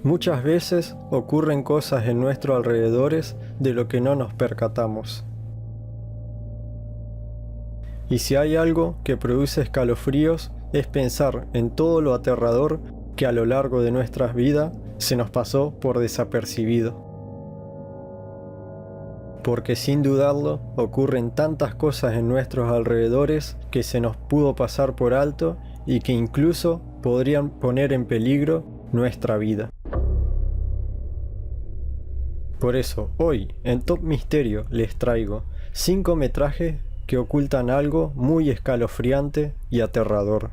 Muchas veces ocurren cosas en nuestros alrededores de lo que no nos percatamos. Y si hay algo que produce escalofríos es pensar en todo lo aterrador que a lo largo de nuestras vidas se nos pasó por desapercibido. Porque sin dudarlo ocurren tantas cosas en nuestros alrededores que se nos pudo pasar por alto y que incluso podrían poner en peligro nuestra vida. Por eso, hoy en Top Misterio les traigo 5 metrajes que ocultan algo muy escalofriante y aterrador.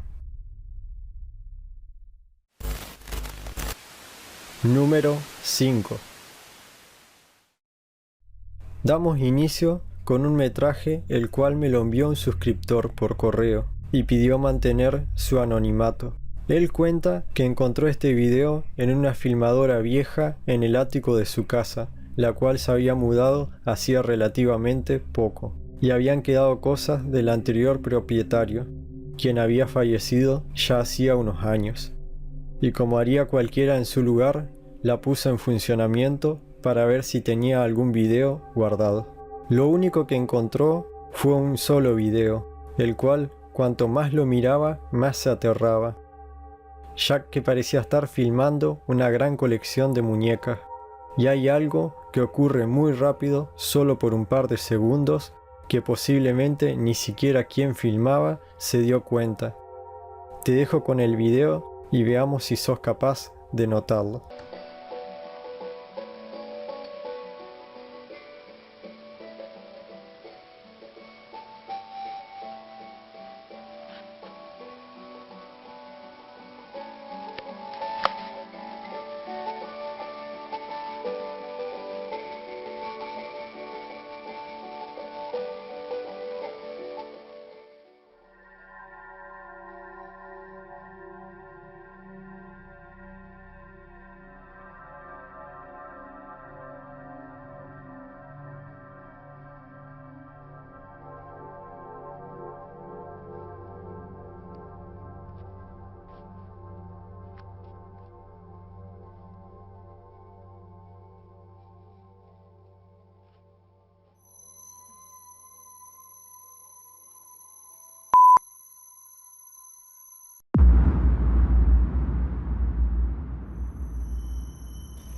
Número 5. Damos inicio con un metraje el cual me lo envió un suscriptor por correo y pidió mantener su anonimato. Él cuenta que encontró este video en una filmadora vieja en el ático de su casa, la cual se había mudado hacía relativamente poco, y habían quedado cosas del anterior propietario, quien había fallecido ya hacía unos años. Y como haría cualquiera en su lugar, la puso en funcionamiento para ver si tenía algún video guardado. Lo único que encontró fue un solo video, el cual cuanto más lo miraba, más se aterraba, ya que parecía estar filmando una gran colección de muñecas. Y hay algo que ocurre muy rápido, solo por un par de segundos, que posiblemente ni siquiera quien filmaba se dio cuenta. Te dejo con el video y veamos si sos capaz de notarlo.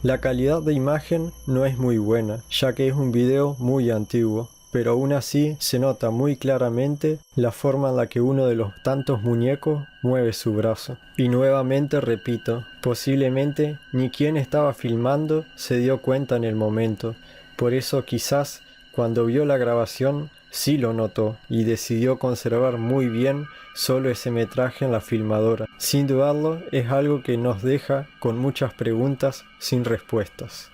La calidad de imagen no es muy buena, ya que es un video muy antiguo, pero aún así se nota muy claramente la forma en la que uno de los tantos muñecos mueve su brazo. Y nuevamente repito, posiblemente ni quien estaba filmando se dio cuenta en el momento, por eso quizás cuando vio la grabación sí lo notó y decidió conservar muy bien solo ese metraje en la filmadora. Sin dudarlo, es algo que nos deja con muchas preguntas sin respuestas.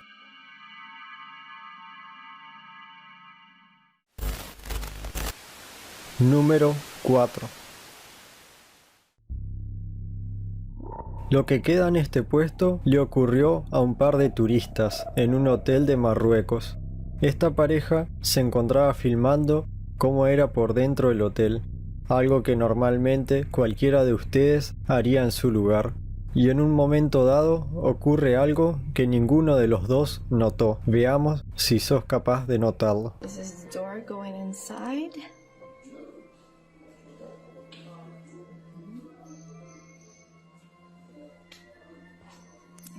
Número 4. Lo que queda en este puesto le ocurrió a un par de turistas en un hotel de Marruecos. Esta pareja se encontraba filmando cómo era por dentro del hotel, algo que normalmente cualquiera de ustedes haría en su lugar. Y en un momento dado ocurre algo que ninguno de los dos notó. Veamos si sos capaz de notarlo. This is the door going inside.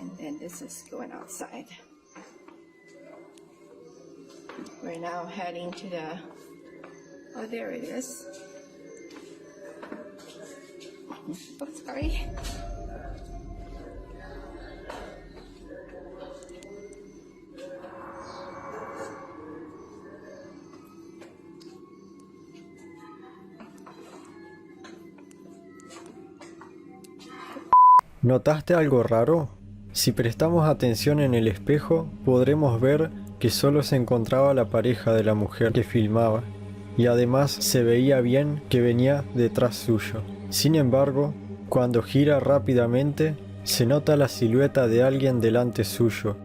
And then this is going outside. We're now heading to the... Oh, there it is. Oh, sorry. ¿Notaste algo raro? Si prestamos atención en el espejo, podremos ver que solo se encontraba la pareja de la mujer que filmaba, y además se veía bien que venía detrás suyo. Sin embargo, cuando gira rápidamente, se nota la silueta de alguien delante suyo,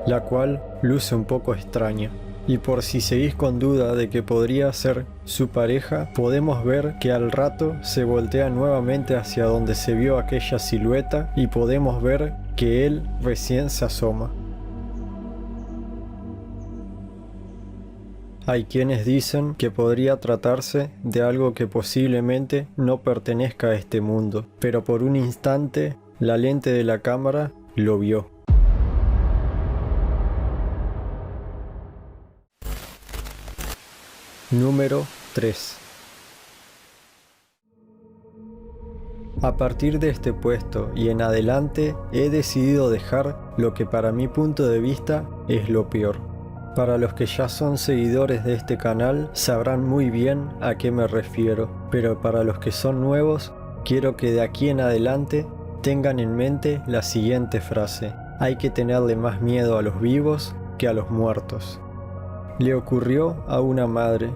la cual luce un poco extraña. Y por si seguís con duda de que podría ser su pareja, podemos ver que al rato se voltea nuevamente hacia donde se vio aquella silueta y podemos ver que él recién se asoma. Hay quienes dicen que podría tratarse de algo que posiblemente no pertenezca a este mundo, pero por un instante la lente de la cámara lo vio. Número 3. A partir de este puesto y en adelante he decidido dejar lo que para mi punto de vista es lo peor. Para los que ya son seguidores de este canal sabrán muy bien a qué me refiero, pero para los que son nuevos quiero que de aquí en adelante tengan en mente la siguiente frase: hay que tenerle más miedo a los vivos que a los muertos. Le ocurrió a una madre,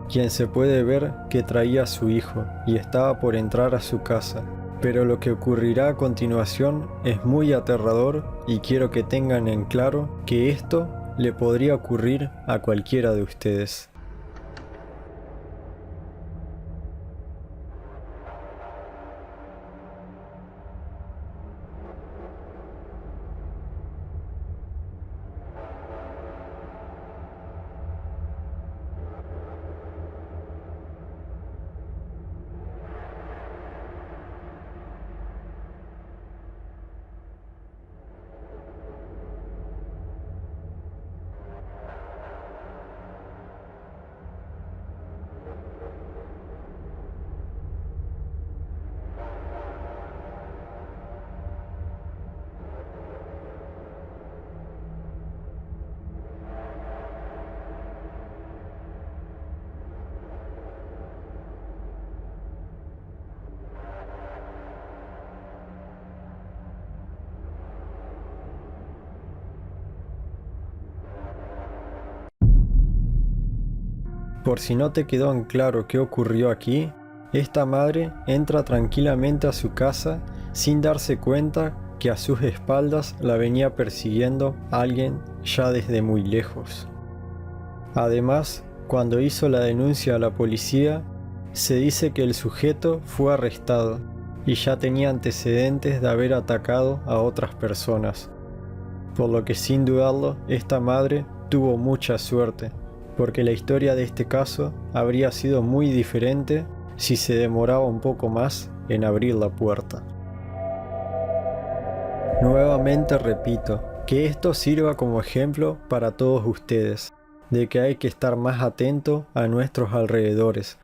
quien se puede ver que traía a su hijo y estaba por entrar a su casa. Pero lo que ocurrirá a continuación es muy aterrador y quiero que tengan en claro que esto le podría ocurrir a cualquiera de ustedes. Por si no te quedó en claro qué ocurrió aquí, esta madre entra tranquilamente a su casa sin darse cuenta que a sus espaldas la venía persiguiendo alguien ya desde muy lejos. Además, cuando hizo la denuncia a la policía, se dice que el sujeto fue arrestado y ya tenía antecedentes de haber atacado a otras personas, por lo que sin dudarlo esta madre tuvo mucha suerte, porque la historia de este caso habría sido muy diferente si se demoraba un poco más en abrir la puerta. Nuevamente repito, que esto sirva como ejemplo para todos ustedes, de que hay que estar más atento a nuestros alrededores,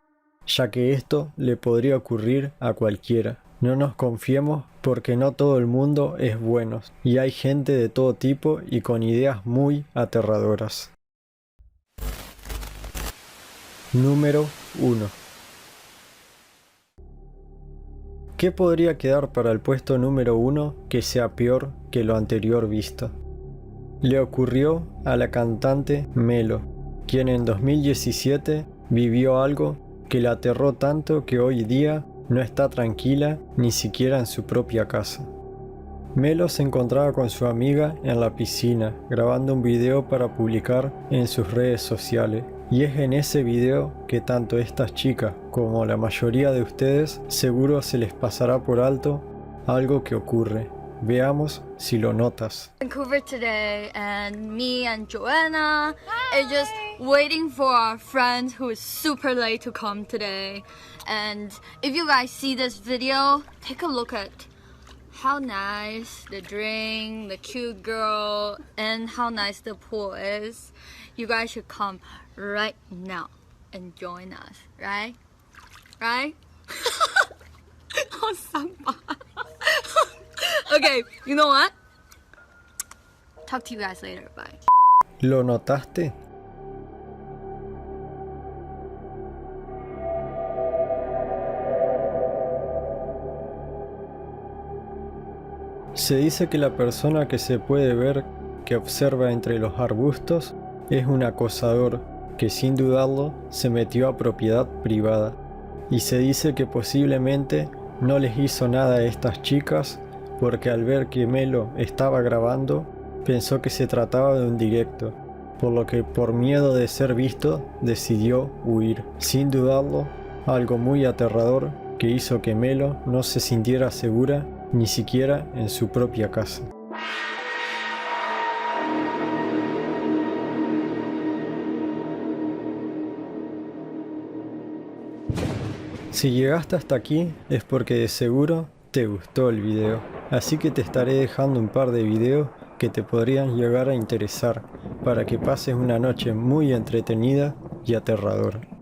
ya que esto le podría ocurrir a cualquiera. No nos confiemos porque no todo el mundo es bueno, y hay gente de todo tipo y con ideas muy aterradoras. Número 1. ¿Qué podría quedar para el puesto número 1 que sea peor que lo anterior visto? Le ocurrió a la cantante Melo, quien en 2017 vivió algo que la aterró tanto que hoy día no está tranquila ni siquiera en su propia casa. Melo se encontraba con su amiga en la piscina grabando un video para publicar en sus redes sociales. Y es en ese video que tanto estas chicas como la mayoría de ustedes seguro se les pasará por alto algo que ocurre. Veamos si lo notas. Vancouver today, and me and Joanna are just waiting for our friend who is super late to come today. And if you guys see this video, take a look at how nice the drink, the cute girl, and how nice the pool is. You guys should come right now and join us, right? Right? Oh, Sampa. Okay, you know what? Talk to you guys later, bye. ¿Lo notaste? Se dice que la persona que se puede ver que observa entre los arbustos es un acosador que sin dudarlo se metió a propiedad privada, y se dice que posiblemente no les hizo nada a estas chicas porque al ver que Melo estaba grabando pensó que se trataba de un directo, por lo que por miedo de ser visto decidió huir. Sin dudarlo, algo muy aterrador que hizo que Melo no se sintiera segura ni siquiera en su propia casa. Si llegaste hasta aquí es porque de seguro te gustó el video, así que te estaré dejando un par de videos que te podrían llegar a interesar para que pases una noche muy entretenida y aterradora.